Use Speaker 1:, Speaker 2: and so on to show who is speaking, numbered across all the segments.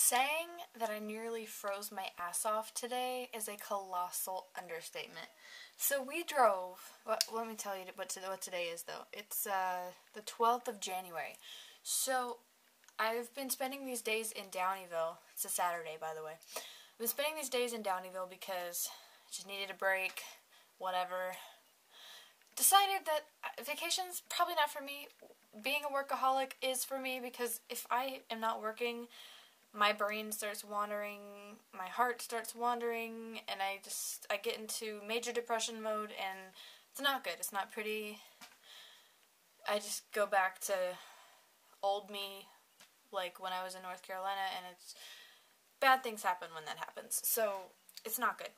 Speaker 1: Saying that I nearly froze my ass off today is a colossal understatement. So we drove, let me tell you what today is though. It's the 12th of January. So I've been spending these days in Downieville. It's a Saturday, by the way. I've been spending these days in Downieville because I just needed a break, whatever. Decided that vacation's probably not for me. Being a workaholic is for me because if I am not working, my brain starts wandering, my heart starts wandering, and I get into major depression mode, and it's not good. It's not pretty. I just go back to old me, like when I was in North Carolina, and bad things happen when that happens. So it's not good.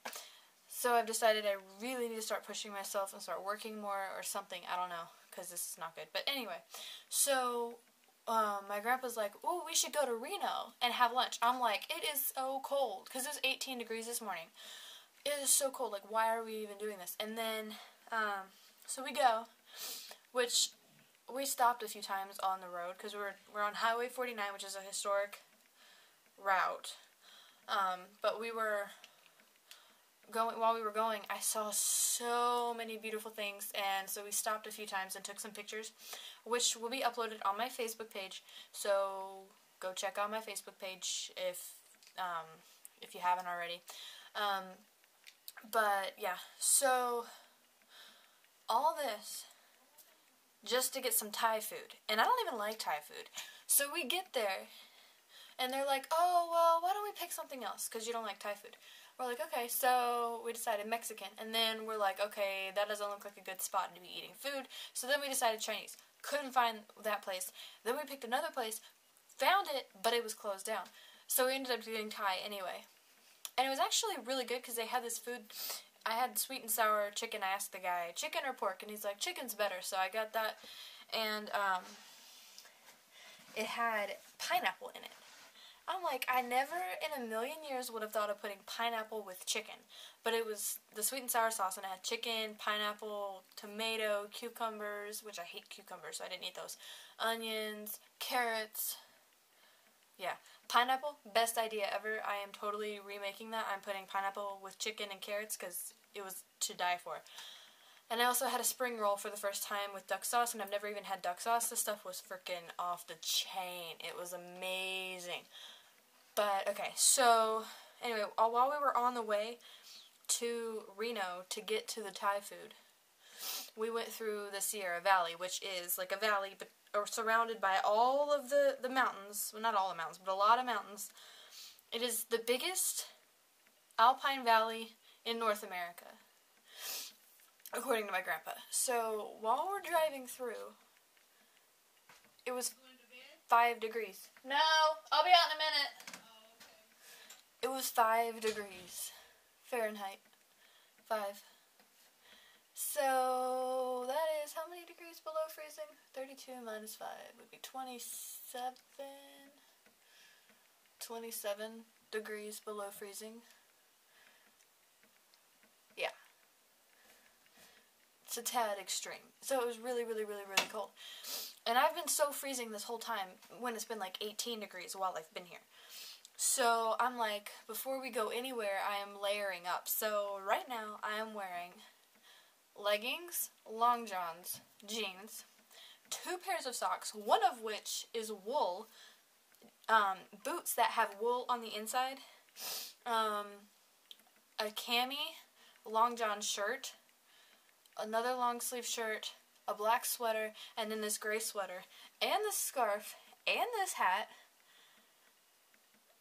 Speaker 1: So I've decided I really need to start pushing myself and start working more or something. I don't know, because this is not good. But anyway, so my grandpa's like, "Ooh, we should go to Reno and have lunch." I'm like, it is so cold, because it was 18 degrees this morning. It is so cold, like, why are we even doing this? And then, so we go, which we stopped a few times on the road, because we're on Highway 49, which is a historic route, but while we were going, I saw so many beautiful things, and so we stopped a few times and took some pictures, which will be uploaded on my Facebook page, so go check out my Facebook page if you haven't already. But yeah, so all this just to get some Thai food, and I don't even like Thai food. So we get there, and they're like, "Oh, well, why don't we pick something else, because you don't like Thai food." We're like, okay, so we decided Mexican, and then we're like, okay, that doesn't look like a good spot to be eating food, so then we decided Chinese. Couldn't find that place. Then we picked another place, found it, but it was closed down. So we ended up getting Thai anyway. And it was actually really good, because they had this food. I had sweet and sour chicken. I asked the guy, chicken or pork, and he's like, chicken's better, so I got that, and it had pineapple in it. I'm like, I never in a million years would have thought of putting pineapple with chicken. But it was the sweet and sour sauce, and it had chicken, pineapple, tomato, cucumbers, which I hate cucumbers, so I didn't eat those, onions, carrots. Yeah, pineapple, best idea ever. I am totally remaking that. I'm putting pineapple with chicken and carrots because it was to die for. And I also had a spring roll for the first time with duck sauce, and I've never even had duck sauce. This stuff was freaking off the chain. It was amazing. But, okay, so, anyway, while we were on the way to Reno to get to the Thai food, we went through the Sierra Valley, which is like a valley, but surrounded by all of the mountains. Well, not all the mountains, but a lot of mountains. It is the biggest alpine valley in North America, according to my grandpa. So, while we're driving through, it was 5 degrees. No, I'll be out in a minute. It was 5 degrees Fahrenheit. 5. So, that is how many degrees below freezing? 32 minus 5 would be 27. 27 degrees below freezing. Yeah. It's a tad extreme. So it was really, really, really, really cold. And I've been so freezing this whole time when it's been like 18 degrees while I've been here. So I'm like, before we go anywhere, I am layering up. So right now I am wearing leggings, long johns, jeans, 2 pairs of socks, one of which is wool, boots that have wool on the inside, a cami, long john shirt, another long sleeve shirt, a black sweater, and then this gray sweater, and this scarf, and this hat,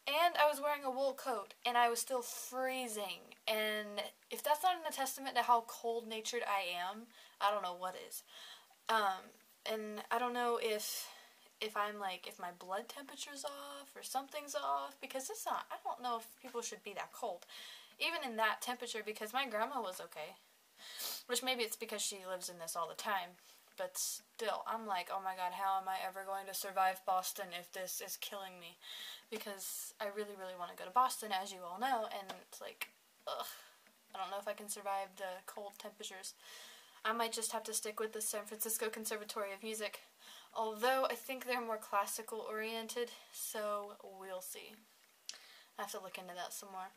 Speaker 1: and I was wearing a wool coat, and I was still freezing, and if that's not a testament to how cold-natured I am, I don't know what is. And I don't know if I'm like, if my blood temperature's off, or something's off, because it's not, I don't know if people should be that cold, even in that temperature, because my grandma was okay. Which maybe it's because she lives in this all the time. But still, I'm like, oh my god, how am I ever going to survive Boston if this is killing me? Because I really, really want to go to Boston, as you all know, and it's like, ugh. I don't know if I can survive the cold temperatures. I might just have to stick with the San Francisco Conservatory of Music. Although I think they're more classical oriented, so we'll see. I have to look into that some more.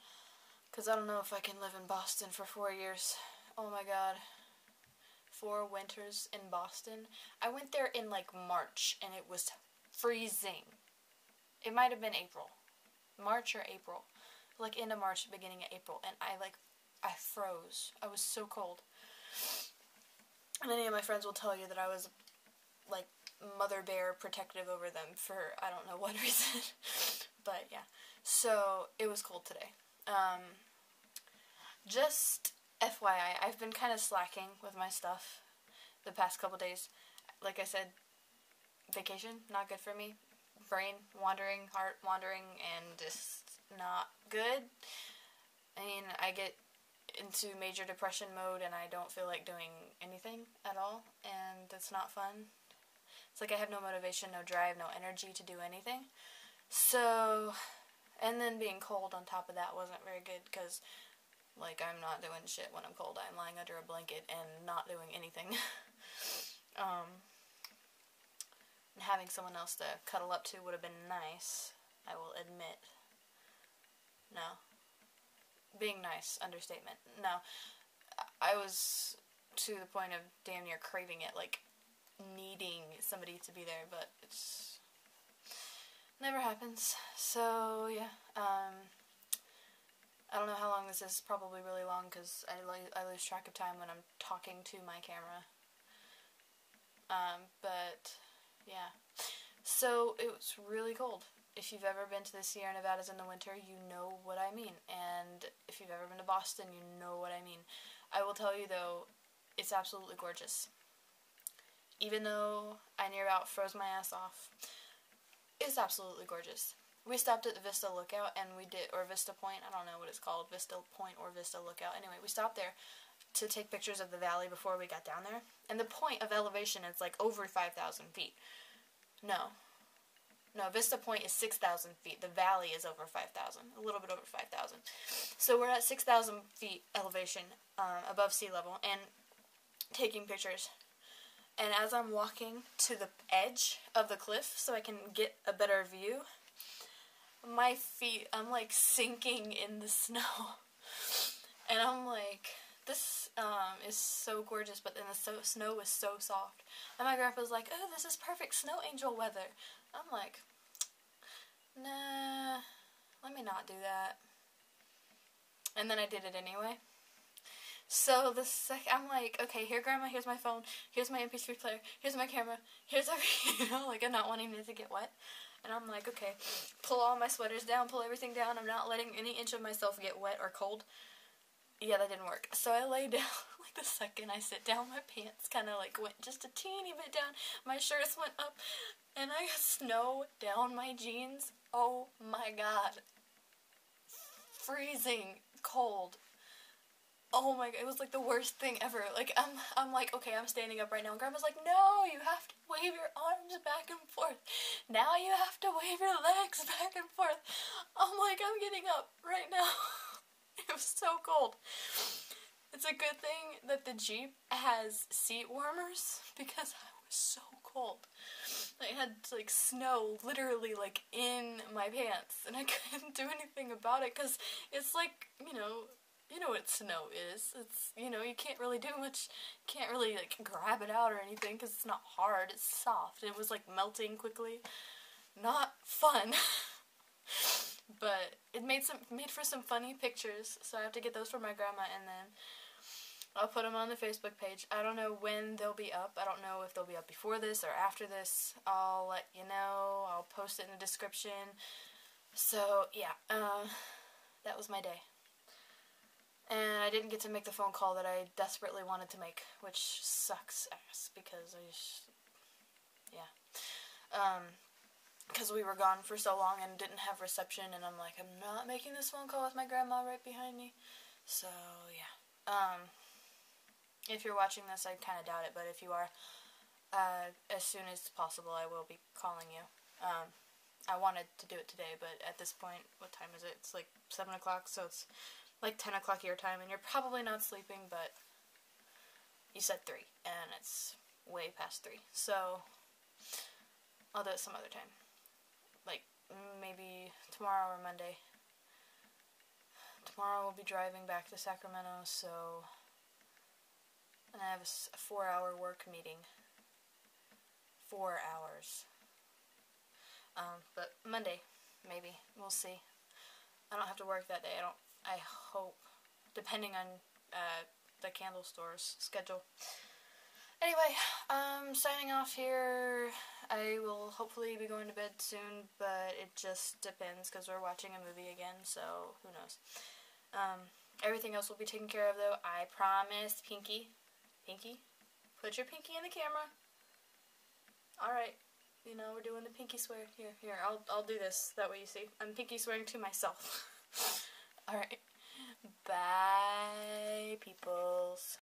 Speaker 1: Because I don't know if I can live in Boston for 4 years. Oh my god. 4 winters in Boston. I went there in like March and it was freezing. It might have been April. March or April. Like end of March, beginning of April. And I froze. I was so cold. And any of my friends will tell you that I was like mother bear protective over them for I don't know what reason. But yeah. So it was cold today. Just FYI, I've been kind of slacking with my stuff the past couple days. Like I said, vacation, not good for me. Brain wandering, heart wandering, and just not good. I mean, I get into major depression mode and I don't feel like doing anything at all, and it's not fun. It's like I have no motivation, no drive, no energy to do anything. So, and then being cold on top of that wasn't very good because, like, I'm not doing shit when I'm cold. I'm lying under a blanket and not doing anything. And having someone else to cuddle up to would have been nice, I will admit. No. Being nice, understatement. No. I was to the point of damn near craving it, like, needing somebody to be there, but it's never happens. So, yeah. I don't know how long this is, probably really long, because I lose track of time when I'm talking to my camera. But, yeah. So, it was really cold. If you've ever been to the Sierra Nevadas in the winter, you know what I mean. And if you've ever been to Boston, you know what I mean. I will tell you, though, it's absolutely gorgeous. Even though I near about froze my ass off, it's absolutely gorgeous. We stopped at the Vista Lookout, and or Vista Point, I don't know what it's called, Vista Point or Vista Lookout. Anyway, we stopped there to take pictures of the valley before we got down there. And the point of elevation is like over 5,000 feet. No, Vista Point is 6,000 feet. The valley is over 5,000, a little bit over 5,000. So we're at 6,000 feet elevation above sea level and taking pictures. And as I'm walking to the edge of the cliff so I can get a better view, my feet, I'm like sinking in the snow. And I'm like, this is so gorgeous, but then the snow was so soft. And my grandpa's like, oh, this is perfect snow angel weather. I'm like, nah, let me not do that. And then I did it anyway. So I'm like, okay, here, Grandma, here's my phone, here's my MP3 player, here's my camera, here's everything, you know, like, I'm not wanting it to get wet. And I'm like, okay, pull all my sweaters down, pull everything down, I'm not letting any inch of myself get wet or cold. Yeah, that didn't work. So I lay down, like, the second I sit down, my pants kind of, like, went just a teeny bit down, my shirts went up, and I got snow down my jeans. Oh my god. Freezing cold. Oh my god, it was like the worst thing ever. Like, I'm like, okay, I'm standing up right now. And Grandma's like, no, you have to wave your arms back and forth. Now you have to wave your legs back and forth. I'm like, I'm getting up right now. It was so cold. It's a good thing that the Jeep has seat warmers because I was so cold. I had, like, snow literally, like, in my pants. And I couldn't do anything about it because it's like, you know what snow is. It's, you know, you can't really do much, can't really, like, grab it out or anything, because it's not hard, it's soft. It was, like, melting quickly. Not fun. But it made for some funny pictures, so I have to get those for my grandma, and then I'll put them on the Facebook page. I don't know when they'll be up. I don't know if they'll be up before this or after this. I'll let you know. I'll post it in the description. So, yeah, that was my day. And I didn't get to make the phone call that I desperately wanted to make, which sucks ass, because because we were gone for so long and didn't have reception, and I'm like, I'm not making this phone call with my grandma right behind me. So, yeah. If you're watching this, I kind of doubt it, but if you are, as soon as possible, I will be calling you. I wanted to do it today, but at this point, what time is it? It's like 7 o'clock, so it's like 10 o'clock your time, and you're probably not sleeping, but you said 3, and it's way past 3, so I'll do it some other time, like maybe tomorrow or Monday, tomorrow we'll be driving back to Sacramento, so... And I have a 4-hour work meeting. 4 hours. But Monday, maybe. We'll see. I don't have to work that day. I hope. Depending on the candle store's schedule. Anyway, signing off here. I will hopefully be going to bed soon, but it just depends because we're watching a movie again, so who knows. Everything else will be taken care of, though. I promise. Pinky? Put your pinky in the camera. Alright. You know, we're doing the pinky swear. Here, I'll do this. That way you see. I'm pinky swearing to myself. Alright. Bye, peoples.